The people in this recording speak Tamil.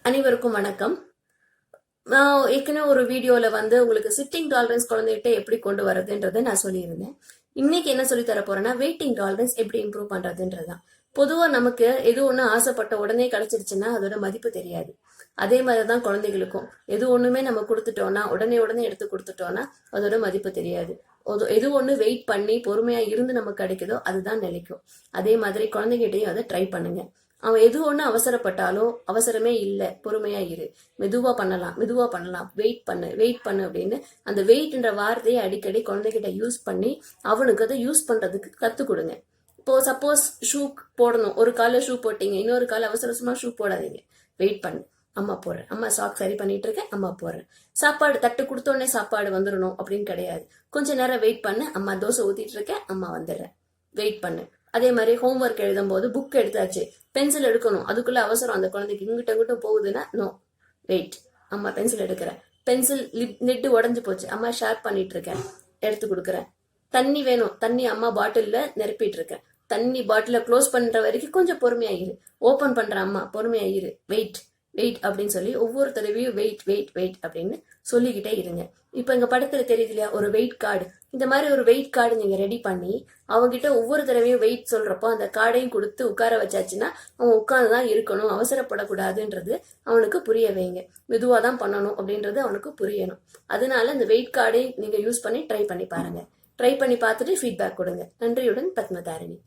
அனைவருக்கும் வணக்கம். நான் ஏற்கனவே ஒரு வீடியோல உங்களுக்கு சிட்டிங் டாலரன்ஸ் குழந்தைகிட்ட எப்படி கொண்டு வரதுன்றதை நான் சொல்லியிருந்தேன். இன்னைக்கு என்ன சொல்லி தர போறேன்னா வெயிட்டிங் டாலரன்ஸ் எப்படி இம்ப்ரூவ் பண்றதுன்றதுதான். பொதுவா நமக்கு எது ஒண்ணு ஆசைப்பட்ட உடனே கிடைச்சிருச்சுன்னா அதோட மதிப்பு தெரியாது. அதே மாதிரிதான் குழந்தைகளுக்கும் எது ஒண்ணுமே நம்ம கொடுத்துட்டோம்னா உடனே எடுத்து கொடுத்துட்டோம்னா அதோட மதிப்பு தெரியாது. எது ஒண்ணு வெயிட் பண்ணி பொறுமையா இருந்து நமக்கு கிடைக்குதோ அதுதான் நிலைக்கும். அதே மாதிரி குழந்தைகிட்டையும் அதை ட்ரை பண்ணுங்க. அவன் எது ஒண்ணு அவசரப்பட்டாலும் அவசரமே இல்லை, பொறுமையா இரு, மெதுவா பண்ணலாம், வெயிட் பண்ணு அப்படின்னு அந்த வெயிட்ன்ற வார்த்தையை அடிக்கடி குழந்தைகிட்ட யூஸ் பண்ணி அவனுக்கு அதை யூஸ் பண்றதுக்கு கத்து கொடுங்க. இப்போ சப்போஸ் ஷூ போடணும், ஒரு கால ஷூ போட்டீங்க, இன்னொரு கால அவசரமா ஷூ போடாதீங்க, வெயிட் பண்ணு, அம்மா போடுறேன், அம்மா சாக் சரி பண்ணிட்டு இருக்கேன், அம்மா போடுறேன். சாப்பாடு தட்டு கொடுத்தோடனே சாப்பாடு வந்துடணும் அப்படின்னு கிடையாது. கொஞ்ச நேரம் வெயிட் பண்ணு, அம்மா தோசை ஊத்திட்டு இருக்கேன், அம்மா வந்துடுறேன், வெயிட் பண்ணு. அதே மாதிரி ஹோம்ஒர்க் எழுதும் போது புக் எடுத்தாச்சு, பென்சில் எடுக்கணும், அதுக்குள்ள அவசரம் அந்த குழந்தைக்கு இங்கிட்ட போகுதுன்னா நோ, வெயிட், அம்மா பென்சில் எடுக்கிறேன், பென்சில் நெட்டு உடஞ்சு போச்சு, அம்மா ஷார்ப் பண்ணிட்டு இருக்கேன், எடுத்து கொடுக்குறேன். தண்ணி வேணும், தண்ணி அம்மா பாட்டில்ல நிரப்பிட்டு இருக்கேன், தண்ணி பாட்டில க்ளோஸ் பண்ற வரைக்கும் கொஞ்சம் பொறுமையாயிரு, ஓபன் பண்ற அம்மா பொறுமையாயிரு, வெயிட் வெயிட் அப்படின்னு சொல்லி ஒவ்வொரு தடவையும் வெயிட் வெயிட் வெயிட் அப்படின்னு சொல்லிக்கிட்டே இருங்க. இப்ப எங்க படத்துல தெரியுது இல்லையா ஒரு வெயிட் கார்டு, இந்த மாதிரி ஒரு வெயிட் கார்டு நீங்க ரெடி பண்ணி அவங்ககிட்ட ஒவ்வொரு தடவையும் வெயிட் சொல்றப்போ அந்த கார்டையும் கொடுத்து உட்கார வச்சாச்சுன்னா அவன் உட்கார்ந்துதான் இருக்கணும், அவசரப்படக்கூடாதுன்றது அவனுக்கு புரிய வைங்க. மெதுவாதான் பண்ணணும் அப்படின்றது அவனுக்கு புரியணும். அதனால இந்த வெயிட் கார்டை நீங்க யூஸ் பண்ணி ட்ரை பண்ணி பாருங்க. ட்ரை பண்ணி பார்த்துட்டு ஃபீட்பேக் கொடுங்க. நன்றியுடன் பத்மதாரிணி.